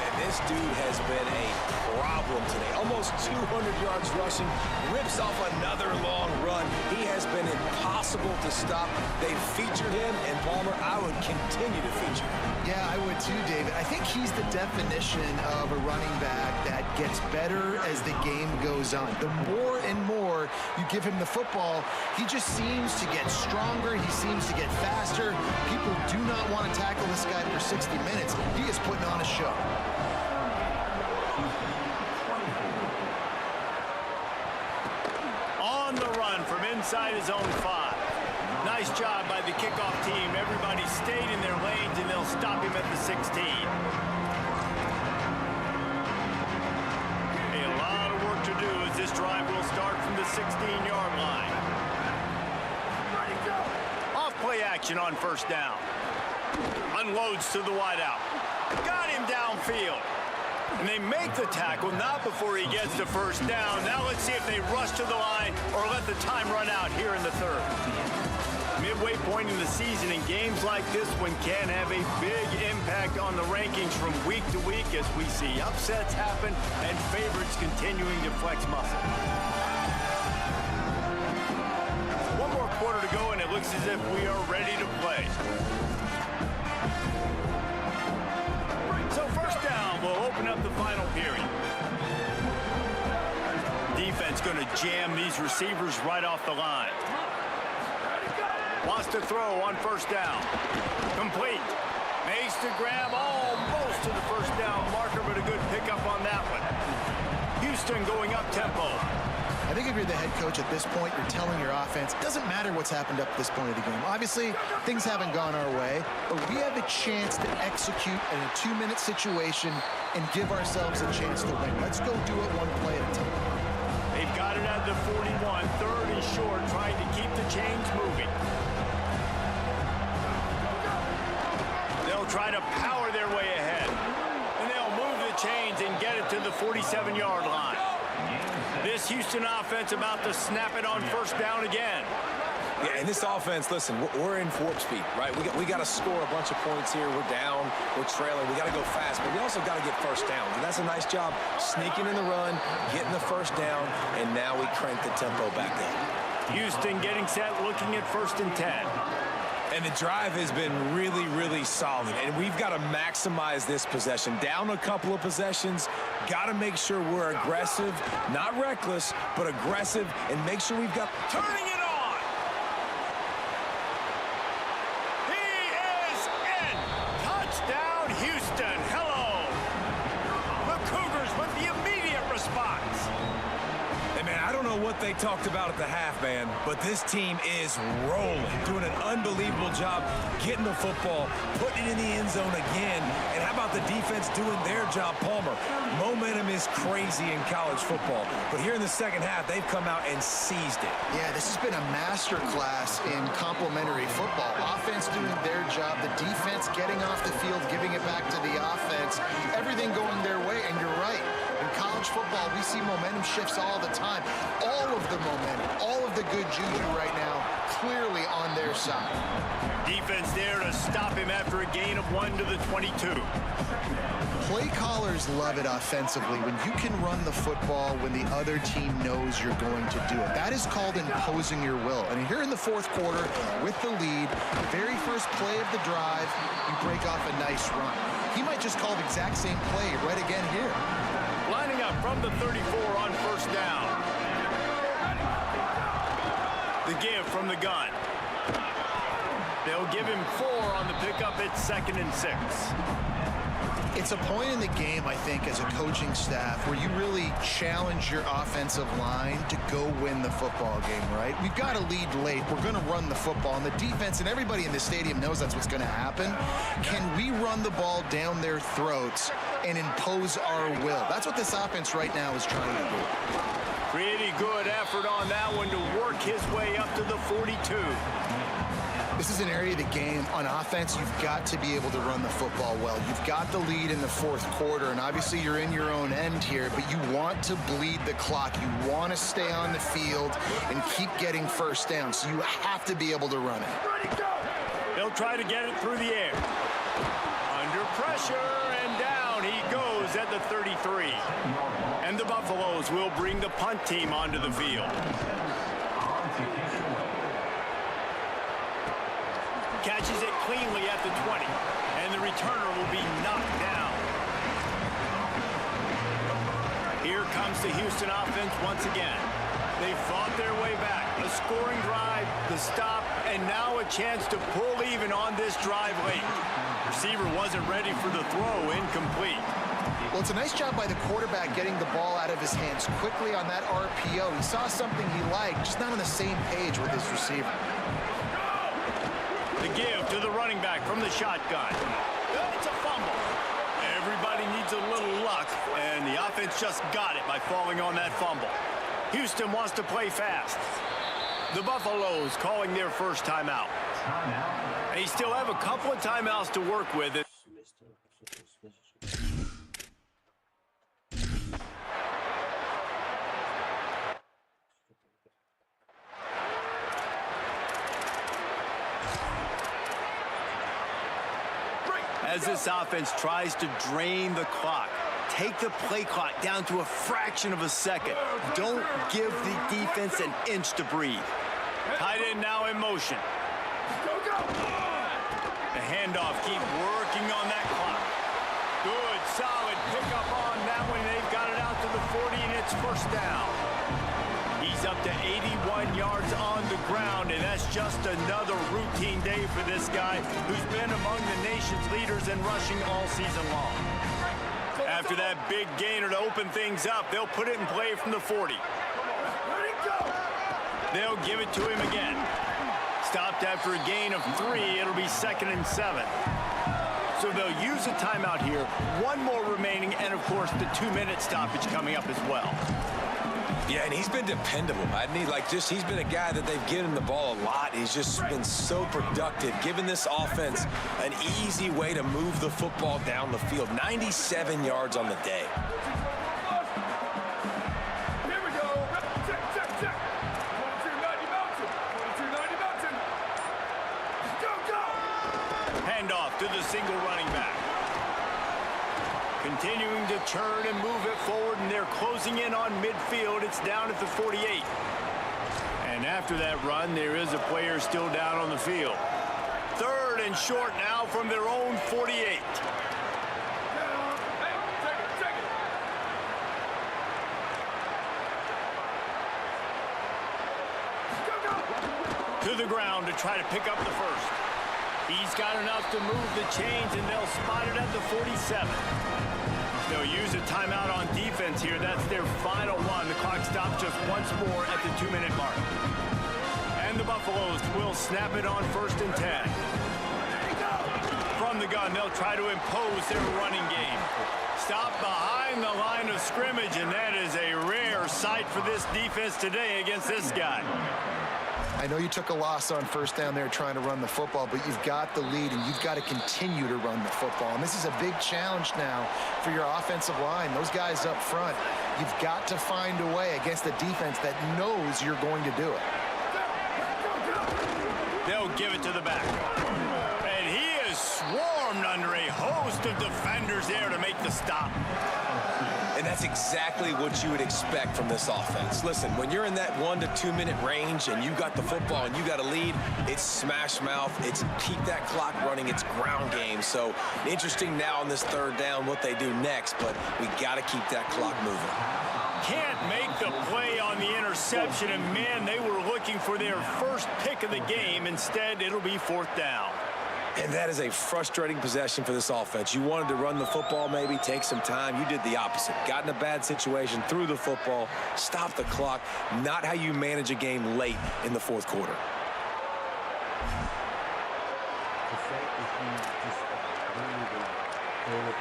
And this dude has been a problem today. Almost 200 yards rushing, rips off another long run. He has been impossible to stop. They've featured him, and Palmer, I would continue to feature him. Yeah, I would too, David. I think he's the definition of a running back that gets better as the game goes on. The more and more you give him the football, he just seems to get stronger. He seems to get faster. People do not want to tackle this guy for 60 minutes. He is putting on a show. On the run from inside his own 5. Nice job by the kickoff team. Everybody stayed in their lanes, and they'll stop him at the 16. A lot of work to do as this drive will start from the 16-yard line. Off play action on first down. Unloads to the wideout. Got him downfield. And they make the tackle, not before he gets to first down. Now let's see if they rush to the line or let the time run out here in the 3rd. Midway point in the season, and games like this one can have a big impact on the rankings from week to week as we see upsets happen and favorites continuing to flex muscle. One more quarter to go, and it looks as if we are ready to play. So first down will open up the final period. Defense going to jam these receivers right off the line. Wants to throw on first down. Complete. Makes the grab almost to the first down marker, but a good pickup on that one. Houston going up tempo. I think if you're the head coach at this point, you're telling your offense, it doesn't matter what's happened up to this point of the game. Obviously, things haven't gone our way, but we have a chance to execute in a 2-minute situation and give ourselves a chance to win. Let's go do it one play at a time. They've got it at the 41, 3rd and short, trying to keep the chains moving. They'll try to power their way ahead, and they'll move the chains and get it to the 47-yard line. This Houston offense about to snap it on first down again. Yeah, and this offense, listen, we're in warp speed, right? We got to score a bunch of points here. We're down. We're trailing. We got to go fast, but we also got to get first down. And that's a nice job sneaking in the run, getting the first down, and now we crank the tempo back up. Houston getting set, looking at 1st and 10. And the drive has been really, really solid. And we've got to maximize this possession. Down a couple of possessions. Got to make sure we're aggressive, not reckless, but aggressive, and make sure we've got... Turning it on! He is in! Touchdown, Houston! Hello! The Cougars with the immediate response. And man, I I don't know what they talked about at the half, man, but this team is rolling, doing an unbelievable job getting the football, putting it in the end zone again. And how about the defense doing their job, Palmer? Momentum is crazy in college football, but here in the second half, they've come out and seized it. Yeah, this has been a master class in complementary football. Offense doing their job, the defense getting off the field, giving it back to the offense, everything going their way, and you're right. In college football, we see momentum shifts all the time. All of the momentum, all of the good juju right now, clearly on their side. Defense there to stop him after a gain of 1 to the 22. Play callers love it offensively when you can run the football when the other team knows you're going to do it. That is called imposing your will. And here in the fourth quarter, with the lead, the very first play of the drive, you break off a nice run. He might just call the exact same play right again here. Lining up from the 34 on first down. The give from the gun. They'll give him 4 on the pickup at 2nd and 6. It's a point in the game, I think, as a coaching staff where you really challenge your offensive line to go win the football game, right? We've got to lead late. We're going to run the football. And the defense and everybody in the stadium knows that's what's going to happen. Can we run the ball down their throats and impose our will? That's what this offense right now is trying to do. Pretty good effort on that one to work his way up to the 42. This is an area of the game on offense you've got to be able to run the football well. You've got the lead in the fourth quarter, and obviously you're in your own end here, but you want to bleed the clock. You want to stay on the field and keep getting first down, so you have to be able to run it. They'll try to get it through the air. Under pressure, and down he goes at the 33. And the Buffaloes will bring the punt team onto the field. Catches it cleanly at the 20, and the returner will be knocked down. Here comes the Houston offense once again. They fought their way back. A scoring drive, the stop, and now a chance to pull even on this drive late. Receiver wasn't ready for the throw, incomplete. Well, it's a nice job by the quarterback getting the ball out of his hands quickly on that RPO. He saw something he liked, just not on the same page with his receiver. The give to the running back from the shotgun. It's a fumble. Everybody needs a little luck, and the offense just got it by falling on that fumble. Houston wants to play fast. The Buffaloes calling their first timeout. They still have a couple of timeouts to work with. As this offense tries to drain the clock, take the play clock down to a fraction of a second. Don't give the defense an inch to breathe. Tight end now in motion. The handoff, keep working on that clock. Good, solid pickup on that one. They've got it out to the 40, and it's first down. He's up to 81 yards on the ground, and that's just another routine day for this guy who's been among the nation's leaders in rushing all season long. After that big gainer to open things up, they'll put it in play from the 40. They'll give it to him again. Stopped after a gain of 3. It'll be 2nd and 7. So they'll use a timeout here. One more remaining, and of course the 2-minute stoppage coming up as well. Yeah, and he's been dependable. He's been a guy that they've given the ball a lot. He's just been so productive, giving this offense an easy way to move the football down the field. 97 yards on the day. Here we go. Check. 22-90 mountain. 22-90 mountain. Go. Handoff to the single running back. Continuing to turn and move it forward, and they're closing in on midfield. It's down at the 48. And after that run, there is a player still down on the field. 3rd and short now from their own 48. Hey, check it. Go. To the ground to try to pick up the first. He's got enough to move the chains, and they'll spot it at the 47. They'll use a timeout on defense here. That's their final one. The clock's stopped just once more at the 2-minute mark. And the Buffaloes will snap it on 1st and 10. From the gun, they'll try to impose their running game. Stop behind the line of scrimmage, and that is a rare sight for this defense today against this guy. I know you took a loss on 1st down there trying to run the football, but you've got the lead, and you've got to continue to run the football. And this is a big challenge now for your offensive line. Those guys up front, you've got to find a way against a defense that knows you're going to do it. They'll give it to the back. And he is swarmed under a host of defenders there to make the stop. And that's exactly what you would expect from this offense. Listen, when you're in that 1 to 2 minute range and you got the football and you got a lead, it's smash mouth, it's keep that clock running, it's ground game. So interesting now on this 3rd down what they do next, but we got to keep that clock moving. Can't make the play on the interception, and man, they were looking for their first pick of the game. Instead, it'll be 4th down. And that is a frustrating possession for this offense. You wanted to run the football, maybe take some time. You did the opposite. Got in a bad situation, threw the football, stopped the clock. Not how you manage a game late in the 4th quarter.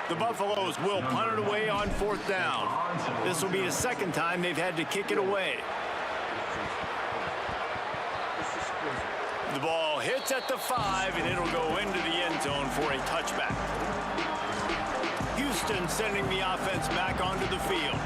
The Buffaloes will punt it away on 4th down. This will be the 2nd time they've had to kick it away. The ball hits at the 5, and it'll go into the end zone for a touchback. Houston sending the offense back onto the field.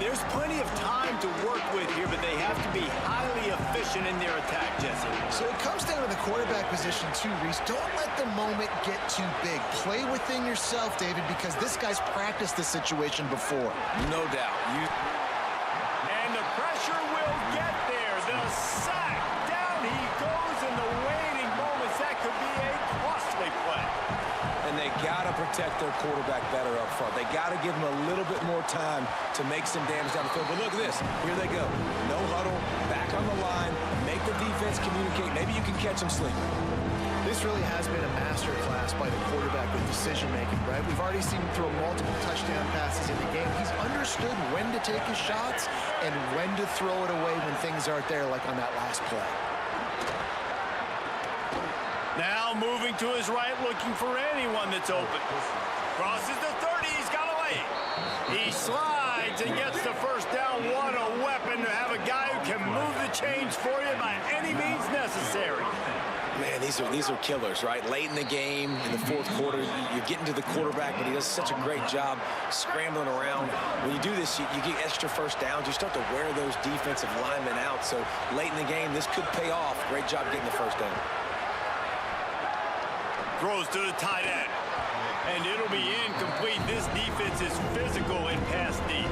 There's plenty of time to work with here, but they have to be highly efficient in their attack, Jesse. So it comes down to the quarterback position too, Reese. Don't let the moment get too big. Play within yourself, David, because this guy's practiced this situation before. No doubt. And the pressure will get there. The sack. Down he goes in the waiting moments. That could be a costly play. And they got to protect their quarterback better up front. They got to give him a little bit more time to make some damage down the field. But look at this. Here they go. No huddle, back on the line, make the defense communicate. Maybe you can catch them sleeping. This really has been a master class by the quarterback with decision-making, right? We've already seen him throw multiple touchdown passes in the game. He's understood when to take his shots and when to throw it away when things aren't there, like on that last play. Now moving to his right, looking for anyone that's open. Crosses the 30, he's got a lane. He slides and gets the 1st down. What a weapon to have a guy who can move the chains for you by any means necessary. Man, these are killers, right? Late in the game, in the 4th quarter, you're getting to the quarterback, but he does such a great job scrambling around. When you do this, you get extra 1st downs. You start to wear those defensive linemen out. So late in the game, this could pay off. Great job getting the 1st down. Throws to the tight end. And it'll be incomplete. This defense is physical in pass deep.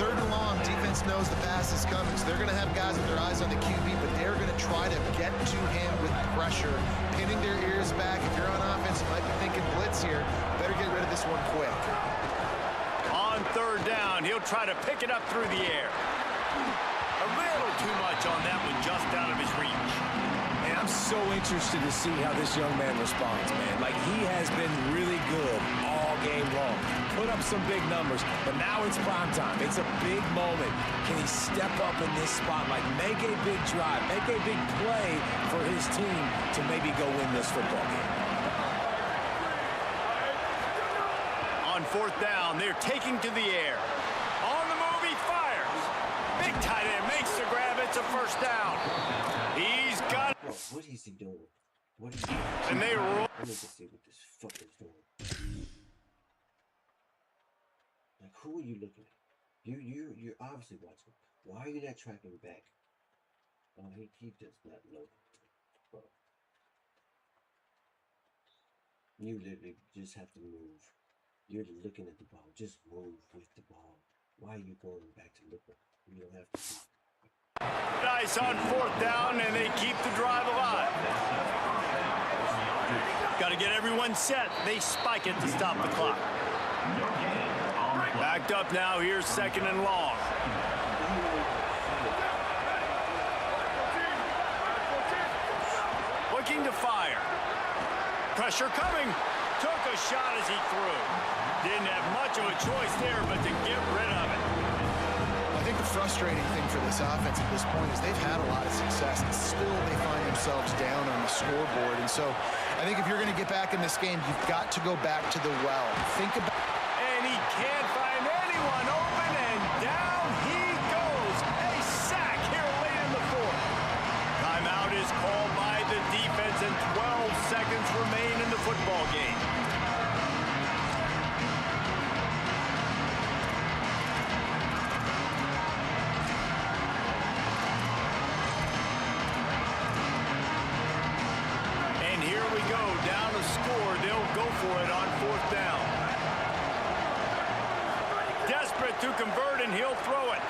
3rd and long, defense knows the pass is coming, so they're going to have guys with their eyes on the QB, but they're going to try to get to him with pressure, pinning their ears back. If you're on offense, you might be thinking blitz here. Better get rid of this one quick. On 3rd down, he'll try to pick it up through the air. A little too much on that one, just out of his reach. And I'm so interested to see how this young man responds, man. Like, he has been really good all game long. Put up some big numbers, but now it's prime time. It's a big moment. Can he step up in this spot, like make a big drive, make a big play for his team to maybe go win this football game? On 4th down, they're taking to the air. On the move, he fires. Big tight end makes the grab. It's a 1st down. He's got it. Bro, what is he doing? What is he doing? And they roll. I need to see what this fucker's doing. Like, who are you looking at? You're obviously watching. Why are you not tracking back? Oh, he does not know. Bro. You literally just have to move. You're looking at the ball. Just move with the ball. Why are you going back to look? You don't have to. Nice on 4th down, and they keep the drive alive. Got to get everyone set. They spike it to stop the clock. Backed up now. Here's 2nd and long. Looking to fire. Pressure coming. Took a shot as he threw. Didn't have much of a choice there, but to get rid of it. I think the frustrating thing for this offense at this point is they've had a lot of success, and still they find themselves down on the scoreboard. And so I think if you're going to get back in this game, you've got to go back to the well. Think about. And he can't find anyone open, and down he goes. A sack here late in the fourth. Timeout is called by the defense, and 12 seconds remain in the football game. And here we go, down a score. They'll go for it on fourth down. Desperate to convert, and he'll throw it.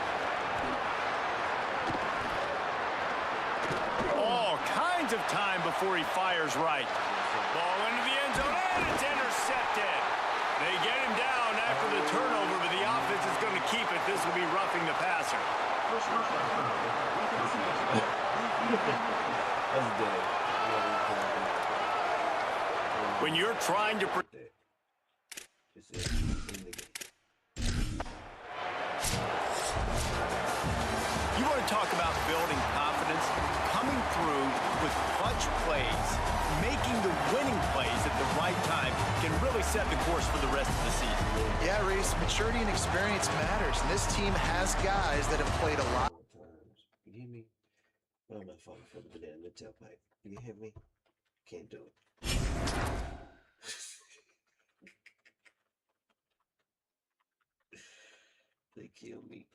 All kinds of time before he fires right. Ball into the end zone, and it's intercepted. They get him down after the turnover, but the offense is going to keep it. This will be roughing the passer. That's dead. When you're trying to... It's in the game. You want to talk about building confidence? Coming through with clutch plays, making the winning plays at the right time can really set the course for the rest of the season. Yeah, Reese, maturity and experience matters, and this team has guys that have played a lot. Times. You hear me? I'm not falling for the banana in the tailpipe. You hear me? Can't do it. They kill me.